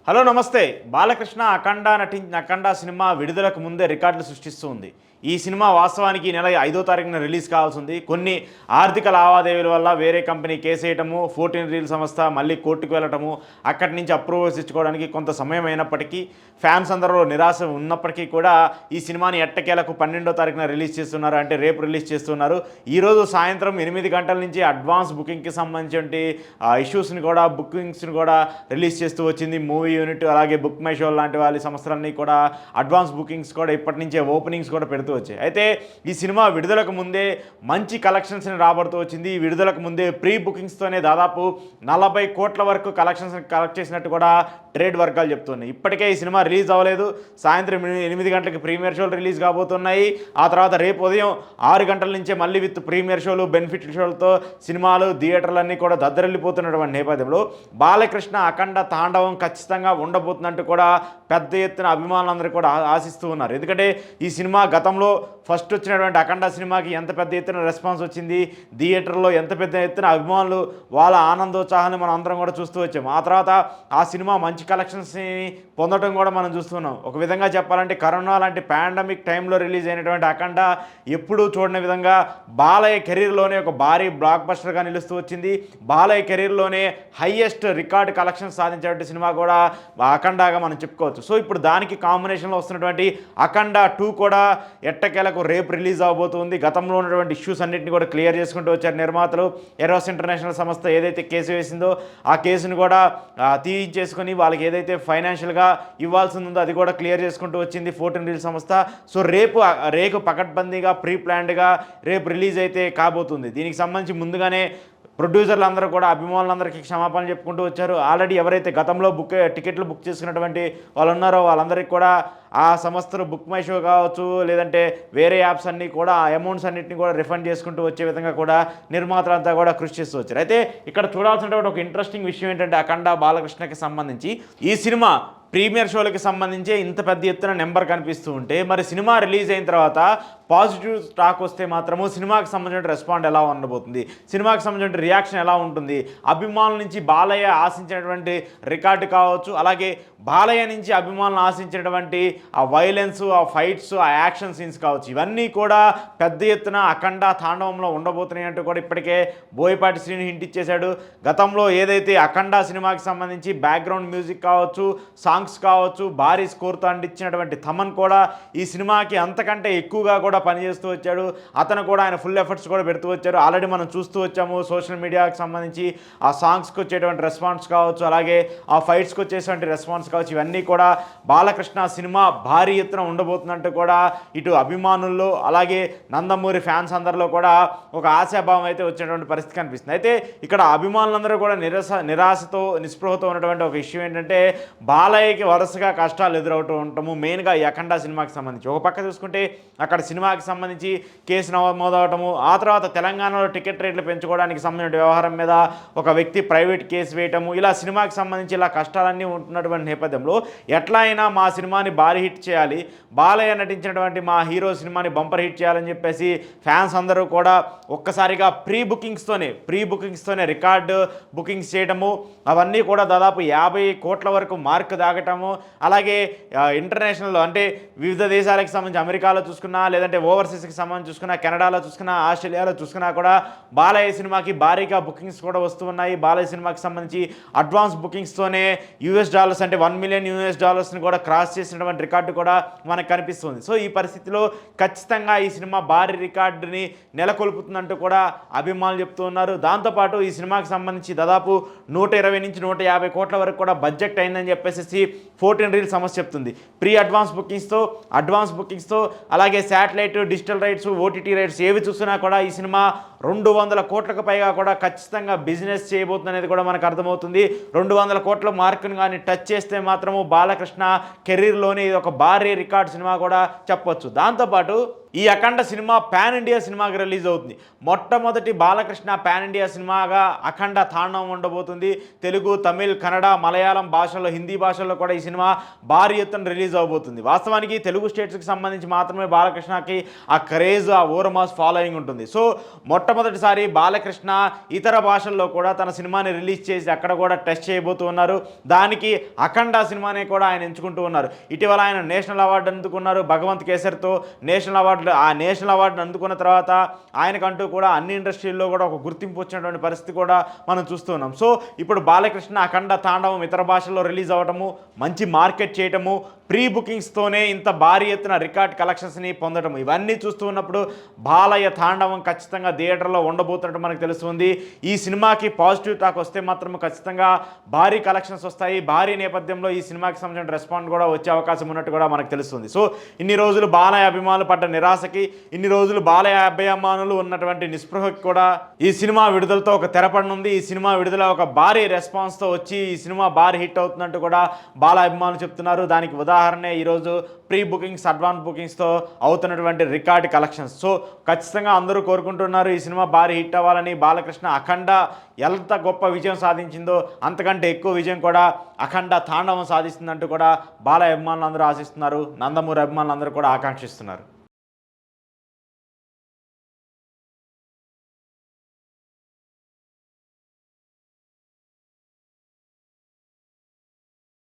Hello నమస్తే. బాలకృష్ణ నటించిన అఖండ cinema విడుదలకు ముందే రికార్డులు సృష్టిస్తూ ఉంది. ఈ సినిమా వాస్తవానికి ఈ నెల 5వ తారీఖున రిలీజ్ కావాల్సి ఉంది. కొన్ని ఆర్థిక లావాదేవీల వల్ల వేరే కంపెనీ కేసేయటము, 14 రీల్ సంస్థ మళ్ళీ కోర్టుకు వెళ్ళటము, అక్కడి నుంచి అప్రూవల్స్ ఇచ్చుకోవడానికి కొంత సమయం అయినప్పటికీ, ఫ్యాన్స్ అందరూ నిరాశ ఉన్నప్పటికీ కూడా ఈ సినిమాని ఎట్టకేలకు 12వ తారీఖున రిలీజ్ చేస్తున్నారు. అంటే రేపు రిలీజ్ చేస్తున్నారు. ఈరోజు సాయంత్రం 8 గంటల నుంచి అడ్వాన్స్ బుకింగ్కి సంబంధించి ఇష్యూస్ని కూడా బుకింగ్స్ని కూడా రిలీజ్ చేస్తూ వచ్చింది మూవీ యూనిట్. అలాగే బుక్ మై షో లాంటి వాళ్ళ సంస్థలన్నీ కూడా అడ్వాన్స్ బుకింగ్స్ కూడా ఇప్పటి నుంచే ఓపెనింగ్స్ కూడా పెడుతూ వచ్చాయి. అయితే ఈ సినిమా విడుదలకు ముందే మంచి కలెక్షన్స్ని రాబడుతూ వచ్చింది. ఈ విడుదలకు ముందే ప్రీ బుకింగ్స్తోనే దాదాపు 40 కోట్ల వరకు కలెక్షన్స్ కలెక్ట్ చేసినట్టు కూడా ట్రేడ్ వర్గాలు చెప్తున్నాయి. ఇప్పటికే ఈ సినిమా రిలీజ్ అవ్వలేదు. సాయంత్రం 8 గంటలకు ప్రీమియర్ షోలు రిలీజ్ కాబోతున్నాయి. ఆ తర్వాత రేపు ఉదయం 6 గంటల నుంచే మళ్ళీ విత్ ప్రీమియర్ షోలు, బెనిఫిట్ షోలతో సినిమాలు థియేటర్లన్నీ కూడా దద్దరిల్లిపోతున్నటువంటి నేపథ్యంలో బాలకృష్ణ అఖండ తాండవం ఖచ్చితంగా ఉండబోతున్నట్టు కూడా పెద్ద ఎత్తున అభిమానులందరూ కూడా ఆశిస్తూ ఉన్నారు. ఎందుకంటే ఈ సినిమా గతంలో ఫస్ట్ వచ్చినటువంటి అఖండ సినిమాకి ఎంత పెద్ద ఎత్తున రెస్పాన్స్ వచ్చింది, థియేటర్లో ఎంత పెద్ద ఎత్తున అభిమానులు వాళ్ళ ఆనందోత్సాహాన్ని మనం అందరం కూడా చూస్తూ వచ్చాము. ఆ తర్వాత ఆ సినిమా మంచి కలెక్షన్స్ని పొందడం కూడా మనం చూస్తున్నాం. ఒక విధంగా చెప్పాలంటే కరోనా లాంటి పాండమిక్ టైంలో రిలీజ్ అయినటువంటి అఖండ ఎప్పుడూ చూడని విధంగా బాలయ్య కెరీర్లోనే ఒక భారీ బ్లాక్ బస్టర్గా నిలుస్తూ వచ్చింది. బాలయ్య కెరీర్లోనే హైయెస్ట్ రికార్డ్ కలెక్షన్ సాధించేటువంటి సినిమా కూడా అఖండగా మనం చెప్పుకోవచ్చు. సో ఇప్పుడు దానికి కాంబినేషన్లో వస్తున్నటువంటి అఖండ 2 కూడా ఎట్టకేలకు రేపు రిలీజ్ అవబోతుంది. గతంలో ఉన్నటువంటి ఇష్యూస్ అన్నింటినీ కూడా క్లియర్ చేసుకుంటూ వచ్చారు నిర్మాతలు. ఎరోస్ ఇంటర్నేషనల్ సంస్థ ఏదైతే కేసు వేసిందో ఆ కేసును కూడా తీయించేసుకొని వాళ్ళకి ఏదైతే ఫైనాన్షియల్గా ఇవ్వాల్సి ఉందో అది కూడా క్లియర్ చేసుకుంటూ వచ్చింది 14 రీల్ సంస్థ. సో రేపు పకడ్బందీగా ప్రీ ప్లాన్డ్గా రేపు రిలీజ్ అయితే కాబోతుంది. దీనికి సంబంధించి ముందుగానే ప్రొడ్యూసర్లు అందరూ కూడా అభిమానులందరికీ క్షమాపణలు చెప్పుకుంటూ వచ్చారు. ఆల్రెడీ ఎవరైతే గతంలో టికెట్లు బుక్ చేసుకున్నటువంటి వాళ్ళు ఉన్నారో వాళ్ళందరికీ కూడా ఆ సంస్థలు బుక్ మై షో కావచ్చు, లేదంటే వేరే యాప్స్ అన్నీ కూడా ఆ అమౌంట్స్ అన్నింటినీ కూడా రిఫండ్ చేసుకుంటూ వచ్చే విధంగా కూడా నిర్మాతలంతా కూడా కృషి చేస్తూ వచ్చారు. అయితే ఇక్కడ చూడాల్సినటువంటి ఒక ఇంట్రెస్టింగ్ విషయం ఏంటంటే అఖండ బాలకృష్ణకి సంబంధించి ఈ సినిమా ప్రీమియర్ షోలకి సంబంధించి ఇంత పెద్ద ఎత్తున నెంబర్ కనిపిస్తూ ఉంటే మరి సినిమా రిలీజ్ అయిన తర్వాత పాజిటివ్ టాక్ వస్తే మాత్రము సినిమాకి సంబంధించిన రెస్పాండ్ ఎలా ఉండబోతుంది, సినిమాకి సంబంధించిన రియాక్షన్ ఎలా ఉంటుంది, అభిమానుల నుంచి బాలయ్య ఆశించినటువంటి రికార్డు కావచ్చు, అలాగే బాలయ్య నుంచి అభిమానులు ఆశించినటువంటి ఆ వైలెన్స్, ఆ ఫైట్స్, ఆ యాక్షన్ సీన్స్ కావచ్చు, ఇవన్నీ కూడా పెద్ద ఎత్తున అఖండ తాండవంలో ఉండబోతున్నాయి అంటూ కూడా ఇప్పటికే బోయపాటి శ్రీని హింట్ ఇచ్చేశాడు. గతంలో ఏదైతే అఖండ సినిమాకి సంబంధించి బ్యాక్గ్రౌండ్ మ్యూజిక్ కావచ్చు, సాంగ్స్ కావచ్చు భారీ స్కోర్తో అందించినటువంటి థమన్ కూడా ఈ సినిమాకి అంతకంటే ఎక్కువగా కూడా పనిచేస్తూ వచ్చాడు. అతను కూడా ఆయన ఫుల్ ఎఫర్ట్స్ కూడా పెడుతూ వచ్చారు. ఆల్రెడీ మనం చూస్తూ వచ్చాము సోషల్ మీడియాకి సంబంధించి ఆ సాంగ్స్కి వచ్చేటువంటి రెస్పాన్స్ కావచ్చు, అలాగే ఆ ఫైట్స్కి వచ్చేటువంటి రెస్పాన్స్ కావచ్చు, ఇవన్నీ కూడా బాలకృష్ణ సినిమా భారీ ఎత్తున ఉండబోతున్నట్టు కూడా ఇటు అభిమానుల్లో అలాగే నందమూరి ఫ్యాన్స్ అందరిలో కూడా ఒక ఆశాభావం అయితే వచ్చేటువంటి పరిస్థితి కనిపిస్తుంది. అయితే ఇక్కడ అభిమానులందరూ కూడా నిరాశతో నిస్పృహతో ఉన్నటువంటి ఒక ఇష్యూ ఏంటంటే బాలయ్యకి వరుసగా కష్టాలు ఎదురవుతూ ఉంటాము. మెయిన్గా ఈ అఖండ సినిమాకి సంబంధించి ఒక పక్క చూసుకుంటే అక్కడ సినిమాకి సంబంధించి కేసు నమోదవటము, ఆ తర్వాత తెలంగాణలో టికెట్ రేట్లు పెంచుకోవడానికి సంబంధించిన వ్యవహారం మీద ఒక వ్యక్తి ప్రైవేట్ కేసు వేయటము, ఇలా సినిమాకి సంబంధించి ఇలా కష్టాలన్నీ ఉంటున్నటువంటి నేపథ్యంలో ఎట్లా అయినా మా సినిమాని భారీ హిట్ చేయాలి, బాలయ్య నటించినటువంటి మా హీరో సినిమాని బంపర్ హిట్ చేయాలని చెప్పేసి ఫ్యాన్స్ అందరూ కూడా ఒక్కసారిగా ప్రీ బుకింగ్స్తోనే రికార్డు బుకింగ్స్ చేయటము, అవన్నీ కూడా దాదాపు 50 కోట్ల వరకు మార్క్ దాగటము, అలాగే ఇంటర్నేషనల్లో అంటే వివిధ దేశాలకు సంబంధించి అమెరికాలో చూసుకున్నా, లేదంటే ఓవర్సీస్కి సంబంధించి చూసుకున్నా, కెనడాలో చూసుకున్నా, ఆస్ట్రేలియాలో చూసుకున్నా కూడా బాలయ్య సినిమాకి భారీగా బుకింగ్స్ కూడా వస్తూ ఉన్నాయి. బాలయ్య సినిమాకి సంబంధించి అడ్వాన్స్ బుకింగ్స్తోనే $US అంటే $1 మిలియన్ కూడా క్రాస్ చేసినటువంటి రికార్డు కూడా మనకు కనిపిస్తుంది. సో ఈ పరిస్థితిలో ఖచ్చితంగా ఈ సినిమా భారీ రికార్డుని నెలకొల్పుతుందంటూ కూడా అభిమానులు చెప్తూ ఉన్నారు. దాంతోపాటు ఈ సినిమాకి సంబంధించి దాదాపు 120 నుంచి 150 కోట్ల వరకు కూడా బడ్జెట్ అయిందని చెప్పేసి 14 రీల్ సమస్య చెప్తుంది. అడ్వాన్స్ బుకింగ్స్తో అలాగే satellite, digital rights, OTT rights ఏవి చూసినా కూడా ఈ సినిమా 200 కోట్లకు పైగా కూడా ఖచ్చితంగా బిజినెస్ చేయబోతుంది అనేది కూడా మనకు అర్థమవుతుంది. 200 కోట్ల మార్కును కానీ టచ్ చేస్తే మాత్రము బాలకృష్ణ కెరీర్లోని ఇది ఒక భారీ రికార్డ్ సినిమా కూడా చెప్పొచ్చు. దాంతోపాటు ఈ అఖండ సినిమా పాన్ ఇండియా సినిమాగా రిలీజ్ అవుతుంది. మొట్టమొదటి బాలకృష్ణ పాన్ ఇండియా సినిమాగా అఖండ తాండవం ఉండబోతుంది. తెలుగు, తమిళ్, కన్నడ, మలయాళం భాషల్లో, హిందీ భాషల్లో కూడా ఈ సినిమా భారీ ఎత్తున రిలీజ్ అవబోతుంది. వాస్తవానికి తెలుగు స్టేట్స్కి సంబంధించి మాత్రమే బాలకృష్ణకి ఆ క్రేజ్, ఆ ఓరమాస్ ఫాలోయింగ్ ఉంటుంది. సో మొట్టమొదటిసారి బాలకృష్ణ ఇతర భాషల్లో కూడా తన సినిమాని రిలీజ్ చేసి అక్కడ కూడా టెస్ట్ చేయబోతూ ఉన్నారు. దానికి అఖండ సినిమానే కూడా ఆయన ఎంచుకుంటూ ఉన్నారు. ఇటీవల ఆయన నేషనల్ అవార్డు అందుకున్నారు భగవంత్ కేసర్తో. నేషనల్ అవార్డును అందుకున్న తర్వాత ఆయనకంటూ కూడా అన్ని ఇండస్ట్రీల్లో కూడా ఒక గుర్తింపు వచ్చినటువంటి పరిస్థితి కూడా మనం చూస్తున్నాం. సో ఇప్పుడు బాలకృష్ణ అఖండ తాండవం ఇతర భాషల్లో రిలీజ్ అవ్వటము, మంచి మార్కెట్ చేయటము, ప్రీ బుకింగ్స్తోనే ఇంత భారీ ఎత్తున రికార్డ్ కలెక్షన్స్ని పొందడం, ఇవన్నీ చూస్తూ ఉన్నప్పుడు బాలయ్య తాండవం ఖచ్చితంగా థియేటర్లో ఉండబోతున్నట్టు మనకు తెలుస్తుంది. ఈ సినిమాకి పాజిటివ్ టాక్ వస్తే మాత్రం ఖచ్చితంగా భారీ కలెక్షన్స్ వస్తాయి. భారీ నేపథ్యంలో ఈ సినిమాకి సంబంధించిన రెస్పాన్స్ కూడా వచ్చే అవకాశం ఉన్నట్టు కూడా మనకు తెలుస్తుంది. సో ఇన్ని రోజులు బాలయ్య అభిమానులు పడ్డ నిరాశకి, ఇన్ని రోజులు బాలయ్య అభిమానులు ఉన్నటువంటి నిస్పృహకి కూడా ఈ సినిమా విడుదలతో ఒక తెరపడనుంది. ఈ సినిమా విడుదల ఒక భారీ రెస్పాన్స్తో వచ్చి ఈ సినిమా భారీ హిట్ అవుతున్నట్టు కూడా బాలయ్య అభిమానులు చెప్తున్నారు. దానికి ఉదాహరణ ఈరోజు ప్రీ బుకింగ్స్, అడ్వాన్స్ బుకింగ్స్తో అవుతున్నటువంటి రికార్డ్ కలెక్షన్స్. సో ఖచ్చితంగా అందరూ కోరుకుంటున్నారు ఈ సినిమా భారీ హిట్ అవ్వాలని. బాలకృష్ణ అఖండ ఎంత గొప్ప విజయం సాధించిందో అంతకంటే ఎక్కువ విజయం కూడా అఖండ తాండవం సాధిస్తుందంటూ కూడా బాలయ్య అభిమానులు అందరూ ఆశిస్తున్నారు. నందమూరి అభిమానులు అందరూ కూడా ఆకాంక్షిస్తున్నారు.